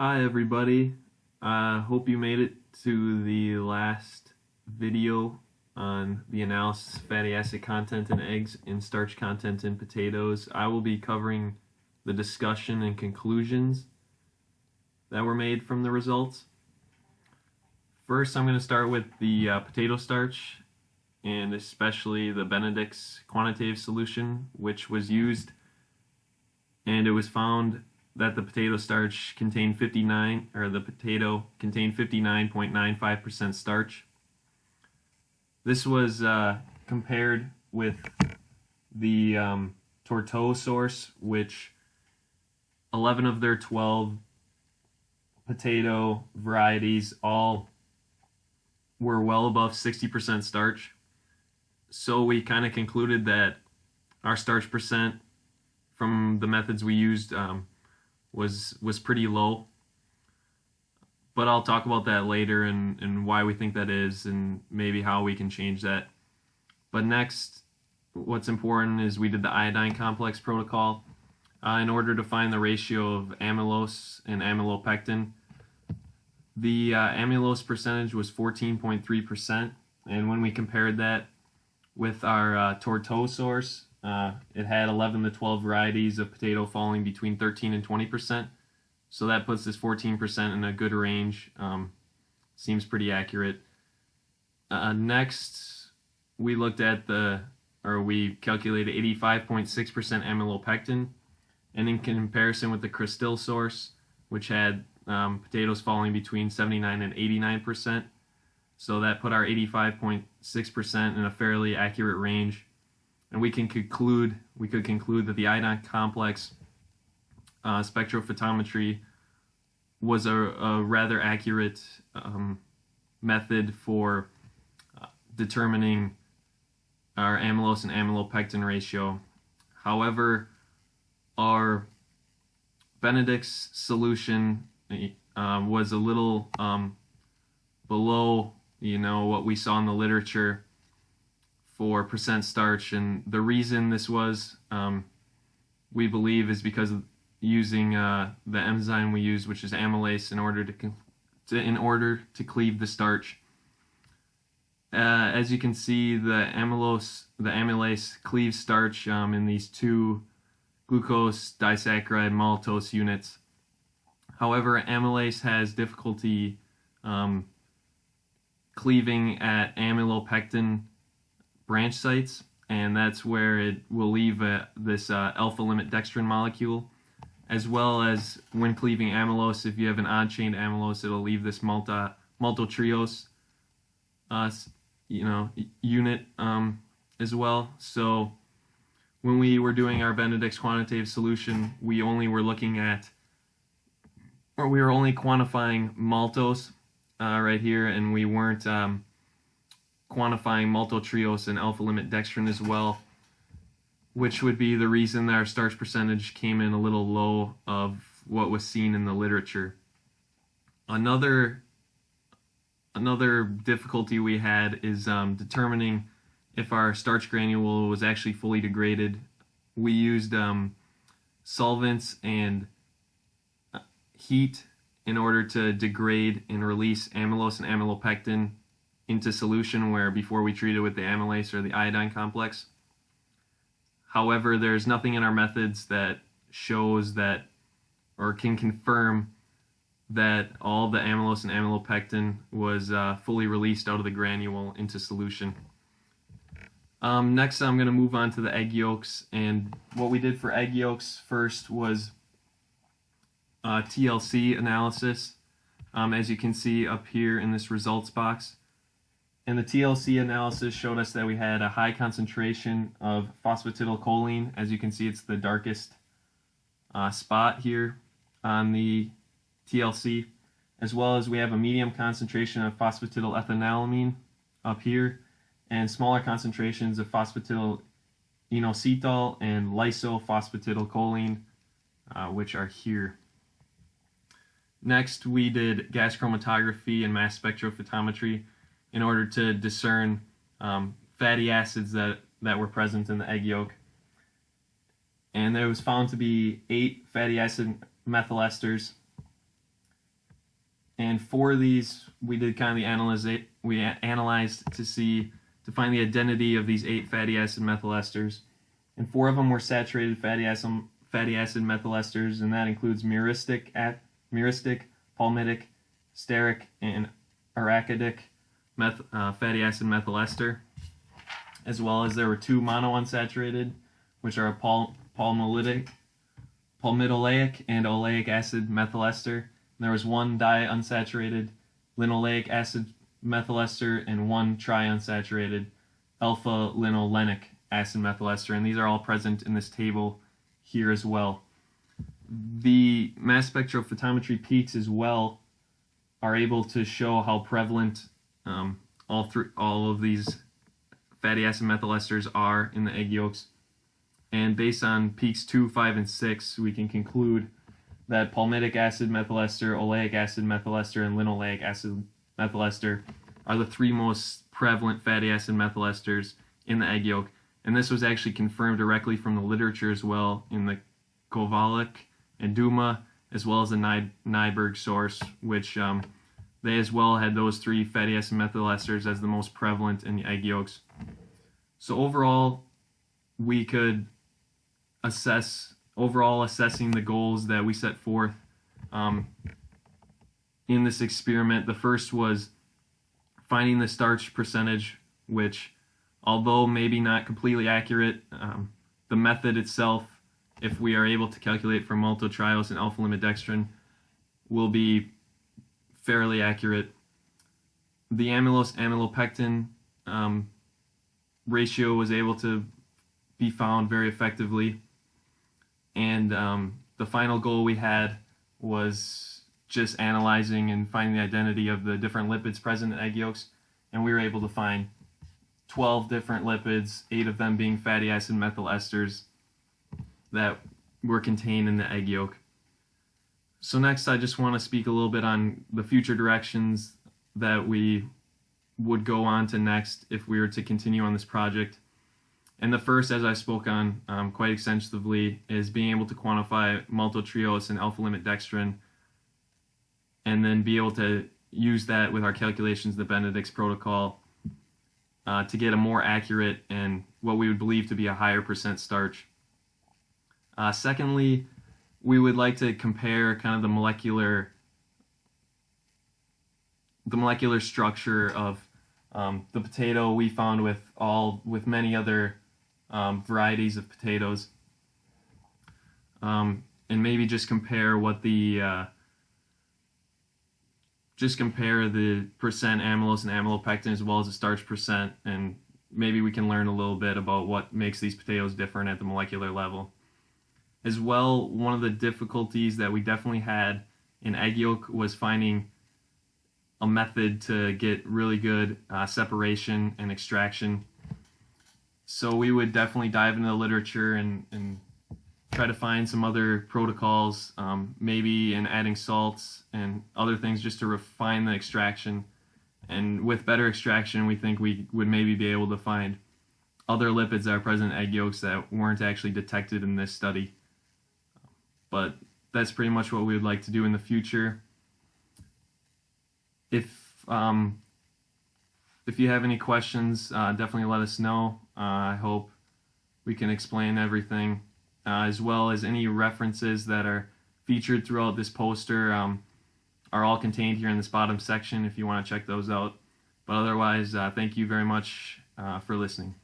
Hi everybody, hope you made it to the last video on the analysis of fatty acid content in eggs and starch content in potatoes. I will be covering the discussion and conclusions that were made from the results. First, I'm going to start with the potato starch and especially the Benedict's quantitative solution, which was used, and it was found that the potato contained 59.95% starch. This was compared with the Tourteau source, which 11 of their 12 potato varieties all were well above 60% starch. So we kind of concluded that our starch percent from the methods we used was pretty low, but I'll talk about that later and why we think that is and maybe how we can change that. But next, what's important is we did the iodine complex protocol in order to find the ratio of amylose and amylopectin. The amylose percentage was 14.3%, and when we compared that with our Tourteau source, it had 11 to 12 varieties of potato falling between 13 and 20%. So that puts this 14% in a good range. Seems pretty accurate. Next, we looked at we calculated 85.6% amylopectin. And in comparison with the Cristil source, which had potatoes falling between 79 and 89%. So that put our 85.6% in a fairly accurate range. And we could conclude that the iodine complex spectrophotometry was a rather accurate method for determining our amylose and amylopectin ratio. However, our Benedict's solution was a little below, what we saw in the literature for percent starch, and the reason this was, we believe, is because of using the enzyme we use, which is amylase, in order to cleave the starch. As you can see, the amylase cleaves starch in these two glucose disaccharide maltose units. However, amylase has difficulty cleaving at amylopectin branch sites, and that's where it will leave this alpha limit dextrin molecule, as well as when cleaving amylose. If you have an odd chain amylose, it'll leave this maltotriose unit as well. So when we were doing our Benedict's quantitative solution, we were only quantifying maltose right here, and we weren't quantifying maltotriose and alpha limit dextrin as well, which would be the reason that our starch percentage came in a little low of what was seen in the literature. Another difficulty we had is determining if our starch granule was actually fully degraded. We used solvents and heat in order to degrade and release amylose and amylopectin into solution, where before we treated with the amylase or the iodine complex. However, there's nothing in our methods that shows that or can confirm that all the amylose and amylopectin was fully released out of the granule into solution. Next, I'm going to move on to the egg yolks, and what we did for egg yolks first was TLC analysis, as you can see up here in this results box. And the TLC analysis showed us that we had a high concentration of phosphatidylcholine. As you can see, it's the darkest spot here on the TLC, as well as we have a medium concentration of phosphatidylethylamine up here, and smaller concentrations of phosphatidylinositol and lysophosphatidylcholine, which are here. Next, we did gas chromatography and mass spectrophotometry in order to discern fatty acids that were present in the egg yolk. And there was found to be 8 fatty acid methyl esters And for these, we did kind of we analyzed to find the identity of these 8 fatty acid methyl esters. And 4 of them were saturated fatty acid methyl esters, and that includes myristic, palmitic, stearic, and arachidic fatty acid methyl ester, as well as there were 2 monounsaturated, which are palmitoleic and oleic acid methyl ester. And there was 1 diunsaturated linoleic acid methyl ester and 1 triunsaturated alpha-linolenic acid methyl ester, and these are all present in this table here as well. The mass spectrophotometry peaks as well are able to show how prevalent all of these fatty acid methyl esters are in the egg yolks. And based on peaks 2, 5, and 6, we can conclude that palmitic acid methyl ester, oleic acid methyl ester, and linoleic acid methyl ester are the 3 most prevalent fatty acid methyl esters in the egg yolk. And this was actually confirmed directly from the literature as well in the Kovalik and Duma, as well as the Nyberg source, which they as well had those 3 fatty acid methyl esters as the most prevalent in the egg yolks. So overall, we could assessing the goals that we set forth in this experiment. The first was finding the starch percentage, which, although maybe not completely accurate, the method itself, if we are able to calculate for maltotriose and alpha-limidextrin, will be fairly accurate. The amylose-amylopectin ratio was able to be found very effectively. And the final goal we had was just analyzing and finding the identity of the different lipids present in egg yolks. And we were able to find 12 different lipids, 8 of them being fatty acid methyl esters that were contained in the egg yolk. So next, I just want to speak a little bit on the future directions that we would go on to next if we were to continue on this project. And the first, as I spoke on quite extensively, is being able to quantify maltotriose and alpha-limidextrin, and then be able to use that with our calculations, the Benedict's protocol, to get a more accurate and what we would believe to be a higher percent starch. Secondly, we would like to compare kind of the molecular structure of the potato we found with many other varieties of potatoes, and maybe just compare what the percent amylose and amylopectin as well as the starch percent, and maybe we can learn a little bit about what makes these potatoes different at the molecular level. As well, one of the difficulties that we definitely had in egg yolk was finding a method to get really good separation and extraction. So we would definitely dive into the literature and try to find some other protocols, maybe in adding salts and other things just to refine the extraction. And with better extraction, we think we would maybe be able to find other lipids that are present in egg yolks that weren't actually detected in this study. But that's pretty much what we would like to do in the future. If you have any questions, definitely let us know. I hope we can explain everything, as well as any references that are featured throughout this poster are all contained here in this bottom section if you want to check those out. But otherwise, thank you very much for listening.